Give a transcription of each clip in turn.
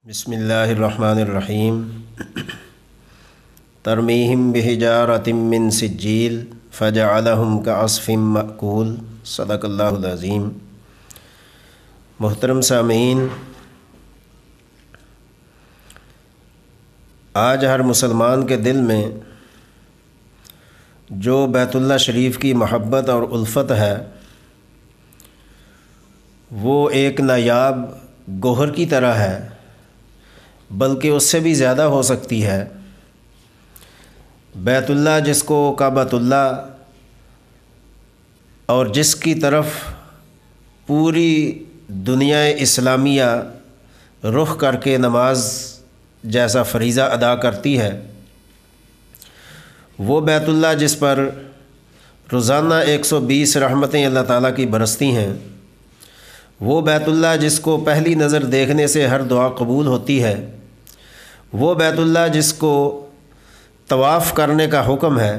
بسم اللہ الرحمن الرحیم ترمیہم بحجارۃ من سجیل فجعلہم کعصف مأکول صدق اللہ العظیم۔ محترم سامعین، آج ہر مسلمان کے دل میں جو بیت اللہ شریف کی محبت اور الفت ہے وہ ایک نایاب گوہر کی طرح ہے، بلکہ اس سے بھی زیادہ ہو سکتی ہے۔ بیت اللہ جس کو کعبۃ اللہ اور جس کی طرف پوری دنیا اسلامیہ رخ کر کے نماز جیسا فریضہ ادا کرتی ہے، وہ بیت اللہ جس پر روزانہ 120 رحمتیں اللہ تعالیٰ کی برستی ہیں، وہ بیت اللہ جس کو پہلی نظر دیکھنے سے ہر دعا قبول ہوتی ہے، وہ بیت اللہ جس کو طواف کرنے کا حکم ہے،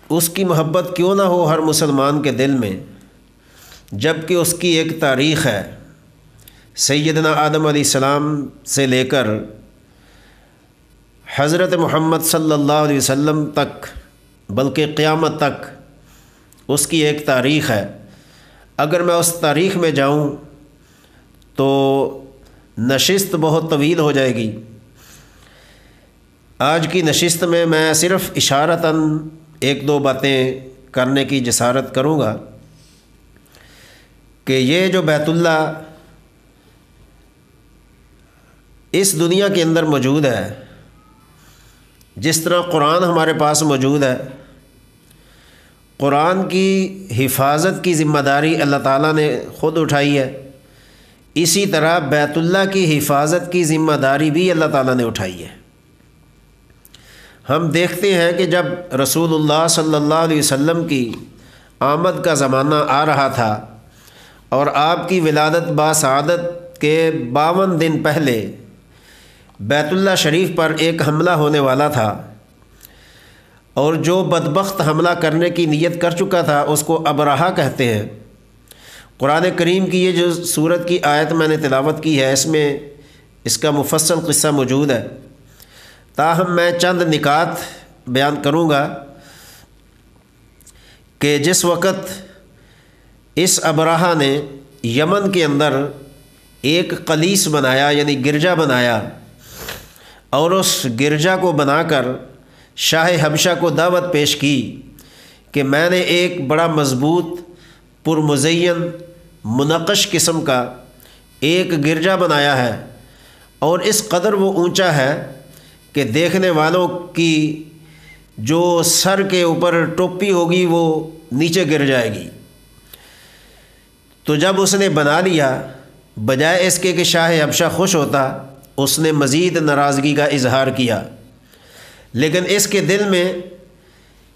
اس کی محبت کیوں نہ ہو ہر مسلمان کے دل میں، جب کہ اس کی ایک تاریخ ہے۔ سیدنا آدم علیہ السلام سے لے کر حضرت محمد صلی اللہ علیہ وسلم تک، بلکہ قیامت تک اس کی ایک تاریخ ہے۔ اگر میں اس تاریخ میں جاؤں تو نشست بہت طویل ہو جائے گی۔ آج کی نشست میں میں صرف اشارتاً ایک دو باتیں کرنے کی جسارت کروں گا کہ یہ جو بیت اللہ اس دنیا کے اندر موجود ہے، جس طرح قرآن ہمارے پاس موجود ہے، قرآن کی حفاظت کی ذمہ داری اللہ تعالیٰ نے خود اٹھائی ہے، اسی طرح بیت اللہ کی حفاظت کی ذمہ داری بھی اللہ تعالیٰ نے اٹھائی ہے۔ ہم دیکھتے ہیں کہ جب رسول اللہ صلی اللہ علیہ وسلم کی آمد کا زمانہ آ رہا تھا اور آپ کی ولادت باسعادت کے 52 دن پہلے بیت اللہ شریف پر ایک حملہ ہونے والا تھا، اور جو بدبخت حملہ کرنے کی نیت کر چکا تھا اس کو ابرہہ کہتے ہیں۔ قرآن کریم کی یہ جو سورت کی آیت میں نے تلاوت کی ہے، اس میں اس کا مفصل قصہ موجود ہے، تاہم میں چند نکات بیان کروں گا کہ جس وقت اس ابرہہ نے یمن کے اندر ایک قلیس بنایا، یعنی گرجا بنایا، اور اس گرجا کو بنا کر شاہ حبشہ کو دعوت پیش کی کہ میں نے ایک بڑا مضبوط پرمزین منقش قسم کا ایک گرجا بنایا ہے، اور اس قدر وہ اونچا ہے کہ دیکھنے والوں کی جو سر کے اوپر ٹوپی ہوگی وہ نیچے گر جائے گی۔ تو جب اس نے بنا لیا، بجائے اس کے کہ شاہ حبشہ خوش ہوتا، اس نے مزید ناراضگی کا اظہار کیا۔ لیکن اس کے دل میں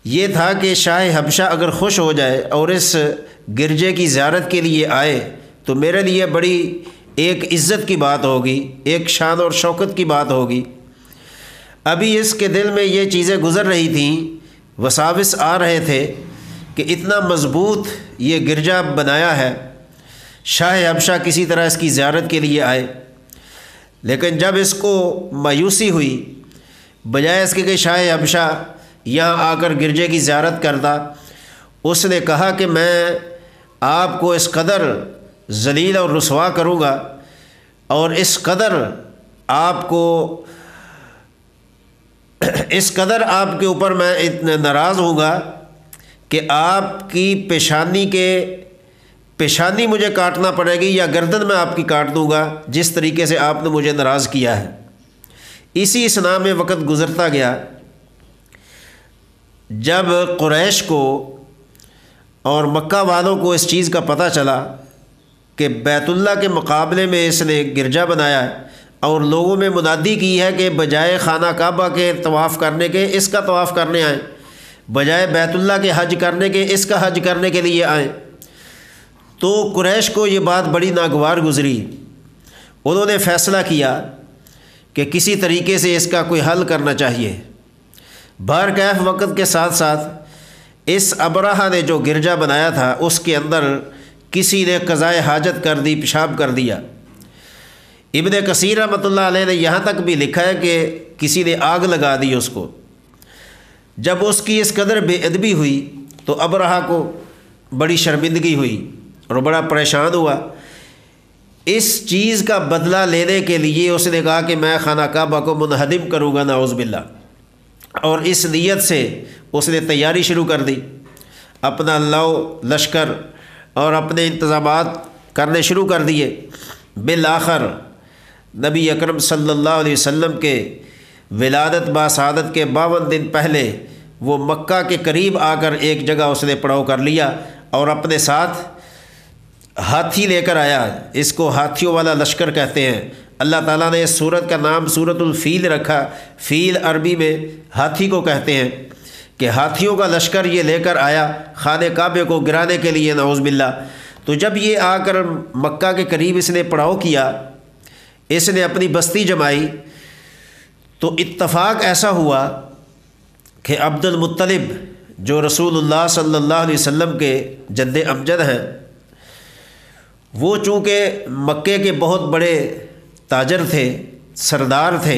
یہ تھا کہ شاہ حبشہ اگر خوش ہو جائے اور اس گرجے کی زیارت کے لیے آئے تو میرے لیے بڑی ایک عزت کی بات ہوگی، ایک شان اور شوکت کی بات ہوگی۔ ابھی اس کے دل میں یہ چیزیں گزر رہی تھیں، وساوس آ رہے تھے کہ اتنا مضبوط یہ گرجا بنایا ہے، شاہ حبشہ کسی طرح اس کی زیارت کے لیے آئے۔ لیکن جب اس کو مایوسی ہوئی، بجائے اس کے کہ شاہ حبشہ یہاں آ کر گرجے کی زیارت کرتا، اس نے کہا کہ میں آپ کو اس قدر ذلیل اور رسوا کروں گا، اور اس قدر آپ کے اوپر میں اتنا ناراض ہوں گا کہ آپ کی پیشانی مجھے کاٹنا پڑے گی، یا گردن میں آپ کی کاٹ دوں گا، جس طریقے سے آپ نے مجھے ناراض کیا ہے۔ اسی اثناء میں وقت گزرتا گیا، جب قریش کو اور مکہ والوں کو اس چیز کا پتہ چلا کہ بیت اللہ کے مقابلے میں اس نے گرجا بنایا ہے، اور لوگوں میں منادی کی ہے کہ بجائے خانہ کعبہ کے طواف کرنے کے اس کا طواف کرنے آئیں، بجائے بیت اللہ کے حج کرنے کے اس کا حج کرنے کے لیے آئیں، تو قریش کو یہ بات بڑی ناگوار گزری۔ انہوں نے فیصلہ کیا کہ کسی طریقے سے اس کا کوئی حل کرنا چاہیے۔ بہرکیف وقت کے ساتھ ساتھ اس ابرہہ نے جو گرجا بنایا تھا اس کے اندر کسی نے قضائے حاجت کر دی، پیشاب کر دیا، ابن کثیر رحمۃ اللہ علیہ نے یہاں تک بھی لکھا ہے کہ کسی نے آگ لگا دی اس کو۔ جب اس کی اس قدر بے ادبی ہوئی تو ابرہہ کو بڑی شرمندگی ہوئی اور بڑا پریشان ہوا۔ اس چیز کا بدلہ لینے کے لیے اس نے کہا کہ میں خانہ کعبہ کو منہدم کروں گا، نعوذ باللہ، اور اس نیت سے اس نے تیاری شروع کر دی، اپنا لشکر اور اپنے انتظامات کرنے شروع کر دیے۔ بالآخر نبی اکرم صلی اللہ علیہ وسلم کے ولادت باسعادت کے 52 دن پہلے وہ مکہ کے قریب آ کر ایک جگہ اس نے پڑاؤ کر لیا اور اپنے ساتھ ہاتھی لے کر آیا۔ اس کو ہاتھیوں والا لشکر کہتے ہیں۔ اللہ تعالیٰ نے اس سورت کا نام سورۃ الفیل رکھا۔ فیل عربی میں ہاتھی کو کہتے ہیں، کہ ہاتھیوں کا لشکر یہ لے کر آیا خانہ کعبے کو گرانے کے لیے، نعوذ باللہ۔ تو جب یہ آ کر مکہ کے قریب اس نے پڑاؤ کیا، اس نے اپنی بستی جمائی، تو اتفاق ایسا ہوا کہ عبد المطلب جو رسول اللہ صلی اللہ علیہ وسلم کے جد امجد ہیں، وہ چونکہ مکے کے بہت بڑے تاجر تھے، سردار تھے،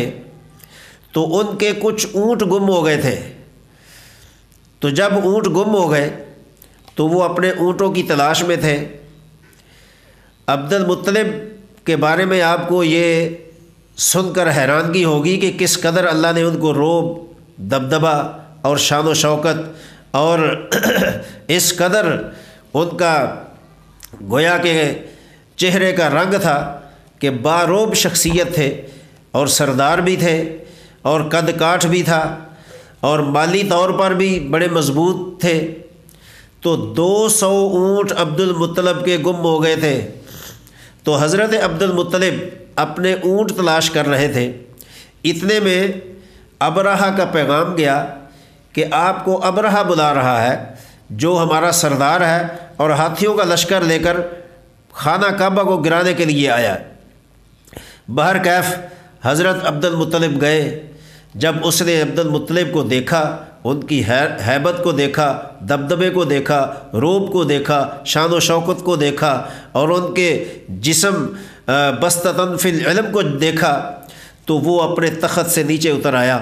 تو ان کے کچھ اونٹ گم ہو گئے تھے۔ تو جب اونٹ گم ہو گئے تو وہ اپنے اونٹوں کی تلاش میں تھے۔ عبد المطلب کے بارے میں آپ کو یہ سن کر حیرانگی ہوگی کہ کس قدر اللہ نے ان کو رعب، دبدبہ اور شان و شوکت اور اس قدر ان کا گویا کہ چہرے کا رنگ تھا کہ باروب شخصیت تھے، اور سردار بھی تھے، اور قد کاٹھ بھی تھا، اور مالی طور پر بھی بڑے مضبوط تھے۔ تو 200 اونٹ عبد المطلب کے گم ہو گئے تھے۔ تو حضرت عبد المطلب اپنے اونٹ تلاش کر رہے تھے، اتنے میں ابرہہ کا پیغام گیا کہ آپ کو ابرہہ بلا رہا ہے، جو ہمارا سردار ہے اور ہاتھیوں کا لشکر لے کر خانہ کعبہ کو گرانے کے لیے آیا۔ بہرکیف حضرت عبد المطلب گئے۔ جب اس نے عبد المطلب کو دیکھا، ان کی ہیبت کو دیکھا، دبدبے کو دیکھا، رعب کو دیکھا، شان و شوکت کو دیکھا، اور ان کے جسم بسطۃ فی العلم کو دیکھا، تو وہ اپنے تخت سے نیچے اتر آیا۔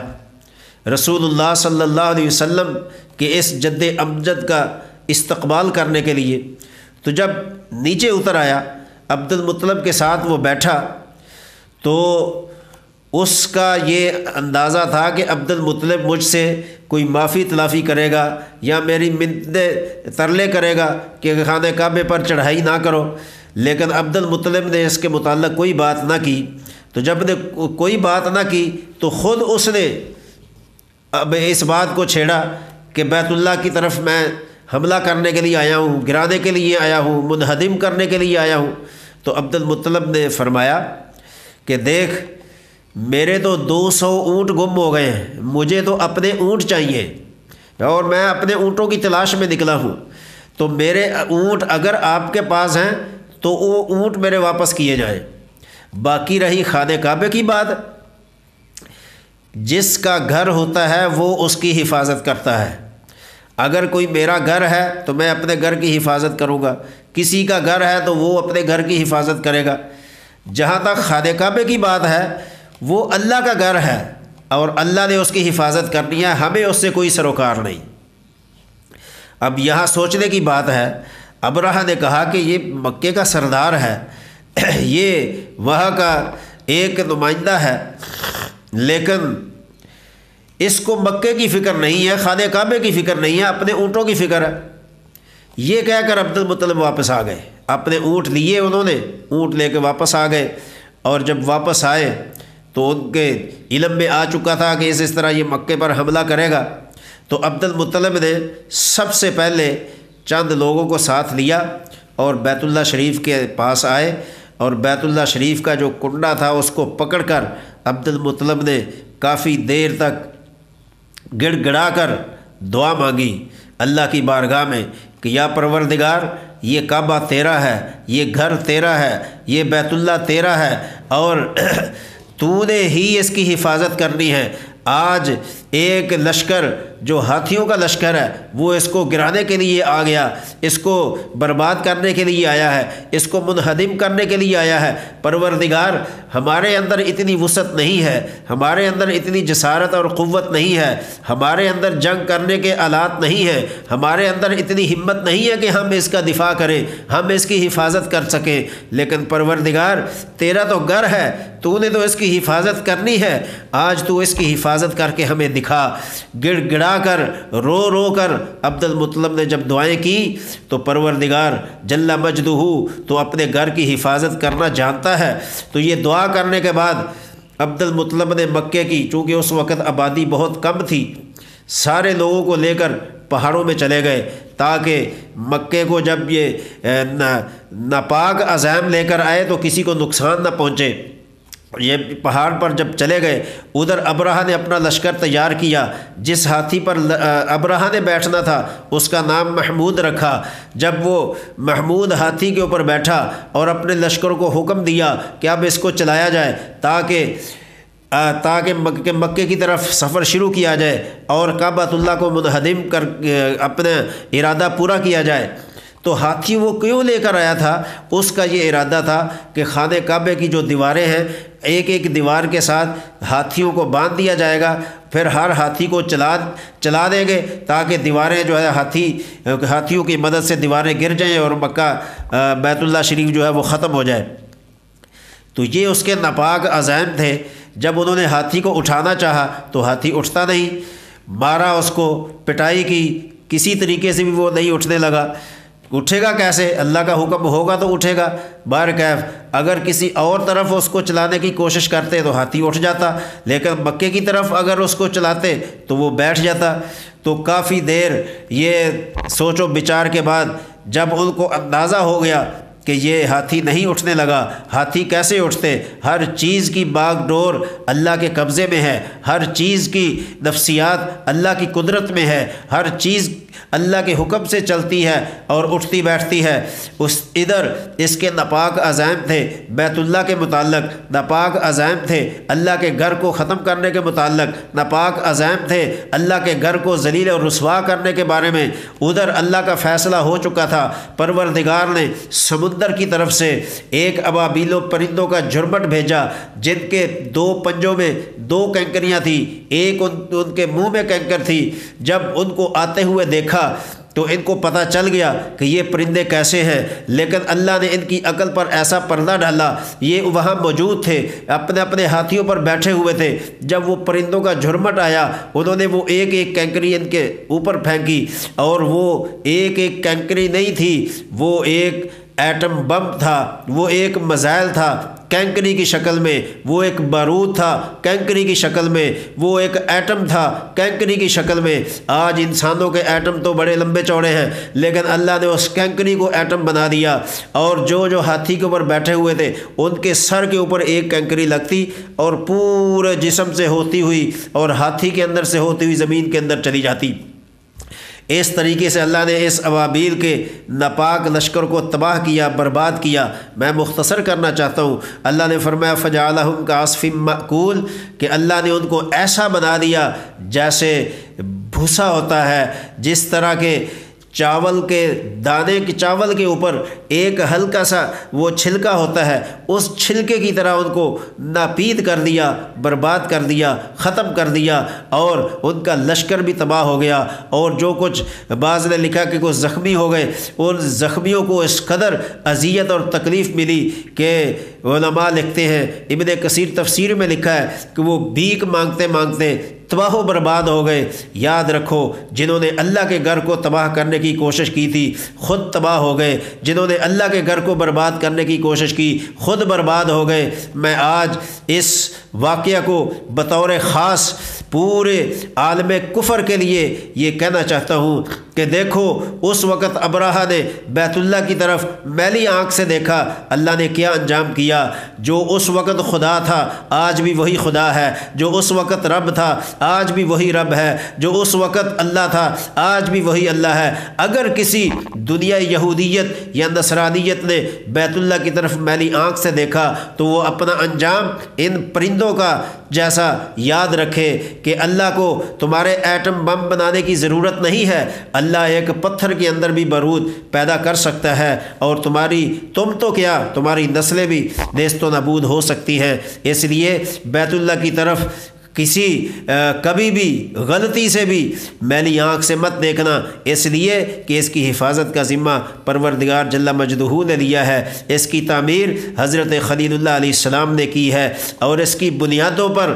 رسول اللہ صلی اللہ علیہ وسلم کے اس جد امجد کا استقبال کرنے کے لیے۔ تو جب نیچے اتر آیا، عبد المطلب کے ساتھ وہ بیٹھا، تو اس کا یہ اندازہ تھا کہ عبد المطلب مجھ سے کوئی معافی تلافی کرے گا یا میری منتیں ترلے کرے گا کہ خانہ کعبے پر چڑھائی نہ کرو، لیکن عبد المطلب نے اس کے متعلق کوئی بات نہ کی۔ تو جب نے کوئی بات نہ کی تو خود اس نے اب اس بات کو چھیڑا کہ بیت اللہ کی طرف میں حملہ کرنے کے لیے آیا ہوں، گرانے کے لیے آیا ہوں، منہدم کرنے کے لیے آیا ہوں۔ تو عبد المطلب نے فرمایا کہ دیکھ، میرے تو 200 اونٹ گم ہو گئے ہیں، مجھے تو اپنے اونٹ چاہیے، اور میں اپنے اونٹوں کی تلاش میں نکلا ہوں۔ تو میرے اونٹ اگر آپ کے پاس ہیں تو وہ اونٹ میرے واپس کیے جائیں۔ باقی رہی خانہ کعبے کی بات، جس کا گھر ہوتا ہے وہ اس کی حفاظت کرتا ہے۔ اگر کوئی میرا گھر ہے تو میں اپنے گھر کی حفاظت کروں گا، کسی کا گھر ہے تو وہ اپنے گھر کی حفاظت کرے گا۔ جہاں تک خانہ کعبے کی بات ہے، وہ اللہ کا گھر ہے اور اللہ نے اس کی حفاظت کرنی ہے، ہمیں اس سے کوئی سروکار نہیں۔ اب یہاں سوچنے کی بات ہے، ابرہہ نے کہا کہ یہ مکے کا سردار ہے، یہ وہاں کا ایک نمائندہ ہے، لیکن اس کو مکے کی فکر نہیں ہے، خانہ کعبے کی فکر نہیں ہے، اپنے اونٹوں کی فکر ہے۔ یہ کہہ کر عبد المطلب واپس آ گئے، اپنے اونٹ لیے، انہوں نے اونٹ لے کے واپس آ گئے۔ اور جب واپس آئے تو ان کے علم میں آ چکا تھا کہ اس طرح یہ مکے پر حملہ کرے گا۔ تو عبد المطلب نے سب سے پہلے چند لوگوں کو ساتھ لیا اور بیت اللہ شریف کے پاس آئے، اور بیت اللہ شریف کا جو کنڈا تھا اس کو پکڑ کر عبد المطلب نے کافی دیر تک گڑ گڑا کر دعا مانگی اللہ کی بارگاہ میں کہ یا پروردگار، یہ کعبہ تیرا ہے، یہ گھر تیرا ہے، یہ بیت اللہ تیرا ہے، اور تو نے ہی اس کی حفاظت کرنی ہے۔ آج ایک لشکر جو ہاتھیوں کا لشکر ہے وہ اس کو گرانے کے لیے آ گیا، اس کو برباد کرنے کے لیے آیا ہے، اس کو منہدم کرنے کے لیے آیا ہے۔ پروردگار ہمارے اندر اتنی وسعت نہیں ہے، ہمارے اندر اتنی جسارت اور قوت نہیں ہے، ہمارے اندر جنگ کرنے کے آلات نہیں ہیں، ہمارے اندر اتنی ہمت نہیں ہے کہ ہم اس کا دفاع کریں، ہم اس کی حفاظت کر سکیں۔ لیکن پروردگار تیرا تو گھر ہے، تو نے تو اس کی حفاظت کرنی ہے، آج تو اس کی حفاظت کر کے ہمیں دکھا۔ گڑ گڑا کر رو رو کر عبد المطلب نے جب دعائیں کی تو پروردگار جل مجدہ تو اپنے گھر کی حفاظت کرنا جانتا ہے۔ تو یہ دعا کرنے کے بعد عبد المطلب نے مکے کی، چونکہ اس وقت آبادی بہت کم تھی، سارے لوگوں کو لے کر پہاڑوں میں چلے گئے تاکہ مکے کو جب یہ ناپاک عزائم لے کر آئے تو کسی کو نقصان نہ پہنچے۔ یہ پہاڑ پر جب چلے گئے، ادھر ابرہہ نے اپنا لشکر تیار کیا۔ جس ہاتھی پر ابرہہ نے بیٹھنا تھا اس کا نام محمود رکھا۔ جب وہ محمود ہاتھی کے اوپر بیٹھا اور اپنے لشکر کو حکم دیا کہ اب اس کو چلایا جائے تاکہ مکے کی طرف سفر شروع کیا جائے اور کعبۃ اللہ کو منہدم کر اپنا ارادہ پورا کیا جائے، تو ہاتھی وہ کیوں لے کر آیا تھا؟ اس کا یہ ارادہ تھا کہ خانہ کعبے کی جو دیواریں ہیں، ایک ایک دیوار کے ساتھ ہاتھیوں کو باندھ دیا جائے گا، پھر ہر ہاتھی کو چلا دیں گے تاکہ دیواریں جو ہے ہاتھیوں کی مدد سے دیواریں گر جائیں اور مکہ بیت اللہ شریف جو ہے وہ ختم ہو جائے۔ تو یہ اس کے ناپاک عزائم تھے۔ جب انہوں نے ہاتھی کو اٹھانا چاہا تو ہاتھی اٹھتا نہیں، مارا اس کو، پٹائی کی، کسی طریقے سے بھی وہ نہیں اٹھنے لگا۔ اٹھے گا کیسے؟ اللہ کا حکم ہوگا تو اٹھے گا۔ بہرکیف اگر کسی اور طرف اس کو چلانے کی کوشش کرتے تو ہاتھی اٹھ جاتا، لیکن مکے کی طرف اگر اس کو چلاتے تو وہ بیٹھ جاتا۔ تو کافی دیر یہ سوچ و بچار کے بعد جب ان کو اندازہ ہو گیا کہ یہ ہاتھی نہیں اٹھنے لگا، ہاتھی کیسے اٹھتے؟ ہر چیز کی باغ ڈور اللہ کے قبضے میں ہے، ہر چیز کی نفسیات اللہ کی قدرت میں ہے، ہر چیز اللہ کے حکم سے چلتی ہے اور اٹھتی بیٹھتی ہے۔ ادھر اس کے ناپاک عزائم تھے بیت اللہ کے متعلق، ناپاک عزائم تھے اللہ کے گھر کو ختم کرنے کے متعلق، ناپاک عزائم تھے اللہ کے گھر کو ذلیل اور رسوا کرنے کے بارے میں۔ ادھر اللہ کا فیصلہ ہو چکا تھا، پروردگار نے سمندر کی طرف سے ایک ابابیل و پرندوں کا جھرمٹ بھیجا جن کے 2 پنجوں میں 2 کینکریاں تھیں، ایک ان کے منہ میں کینکر تھی۔ جب ان کو آتے ہوئے دیکھا تو ان کو پتہ چل گیا کہ یہ پرندے کیسے ہیں، لیکن اللہ نے ان کی عقل پر ایسا پردہ ڈالا، یہ وہاں موجود تھے، اپنے اپنے ہاتھیوں پر بیٹھے ہوئے تھے۔ جب وہ پرندوں کا جھرمٹ آیا انہوں نے وہ ایک ایک کینکری ان کے اوپر پھینکی، اور وہ ایک ایک کینکری نہیں تھی، وہ ایک ایٹم بم تھا، وہ ایک میزائل تھا کینکری کی شکل میں، وہ ایک بارود تھا کینکری کی شکل میں، وہ ایک ایٹم تھا کینکری کی شکل میں۔ آج انسانوں کے ایٹم تو بڑے لمبے چوڑے ہیں، لیکن اللہ نے اس کینکری کو ایٹم بنا دیا، اور جو ہاتھی کے اوپر بیٹھے ہوئے تھے ان کے سر کے اوپر ایک کینکری لگتی اور پورے جسم سے ہوتی ہوئی اور ہاتھی کے اندر سے ہوتی ہوئی زمین کے اندر چلی جاتی۔ اس طریقے سے اللہ نے اس ابابیل کے ناپاک لشکر کو تباہ کیا، برباد کیا۔ میں مختصر کرنا چاہتا ہوں، اللہ نے فرمایا فَجَعَلَهُمْ كَعَصْفٍ مَأْكُولٍ کہ اللہ نے ان کو ایسا بنا دیا جیسے بھوسا ہوتا ہے، جس طرح کے چاول کے دانے کے چاول کے اوپر ایک ہلکا سا وہ چھلکا ہوتا ہے، اس چھلکے کی طرح ان کو ناپید کر دیا، برباد کر دیا، ختم کر دیا، اور ان کا لشکر بھی تباہ ہو گیا۔ اور جو کچھ بعض نے لکھا کہ وہ زخمی ہو گئے، ان زخمیوں کو اس قدر اذیت اور تکلیف ملی کہ علماء لکھتے ہیں، ابن کثیر تفسیر میں لکھا ہے کہ وہ بھیک مانگتے مانگتے تباہ و برباد ہو گئے۔ یاد رکھو، جنہوں نے اللہ کے گھر کو تباہ کرنے کی کوشش کی تھی خود تباہ ہو گئے، جنہوں نے اللہ کے گھر کو برباد کرنے کی کوشش کی خود برباد ہو گئے۔ میں آج اس واقعہ کو بطور خاص پورے عالم کفر کے لیے یہ کہنا چاہتا ہوں کہ دیکھو اس وقت ابرہہ نے بیت اللہ کی طرف میلی آنکھ سے دیکھا، اللہ نے کیا انجام کیا۔ جو اس وقت خدا تھا آج بھی وہی خدا ہے، جو اس وقت رب تھا آج بھی وہی رب ہے، جو اس وقت اللہ تھا آج بھی وہی اللہ ہے۔ اگر کسی دنیا یہودیت یا نصرانیت نے بیت اللہ کی طرف میلی آنکھ سے دیکھا تو وہ اپنا انجام ان پرندوں کا جیسا یاد رکھے کہ اللہ کو تمہارے ایٹم بم بنانے کی ضرورت نہیں ہے، اللہ ایک پتھر کے اندر بھی بارود پیدا کر سکتا ہے، اور تم تو کیا، تمہاری نسلیں بھی نیست و نابود ہو سکتی ہیں۔ اس لیے بیت اللہ کی طرف کبھی بھی غلطی سے بھی میلی آنکھ سے مت دیکھنا، اس لیے کہ اس کی حفاظت کا ذمہ پروردگار جل مجدہ نے لیا ہے۔ اس کی تعمیر حضرت خلیل اللہ علیہ السلام نے کی ہے، اور اس کی بنیادوں پر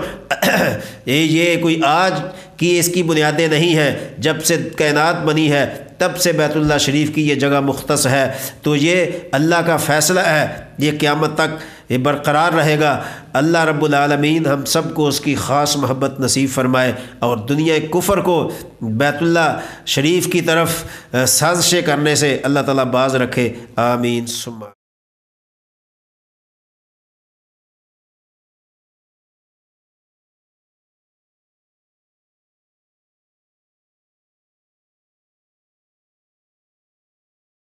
یہ کوئی آج کی اس کی بنیادیں نہیں ہیں، جب سے کائنات بنی ہے تب سے بیت اللہ شریف کی یہ جگہ مختص ہے، تو یہ اللہ کا فیصلہ ہے، یہ قیامت تک یہ برقرار رہے گا۔ اللہ رب العالمین ہم سب کو اس کی خاص محبت نصیب فرمائے، اور دنیا کفر کو بیت اللہ شریف کی طرف سازشیں کرنے سے اللہ تعالیٰ باز رکھے، آمین ثم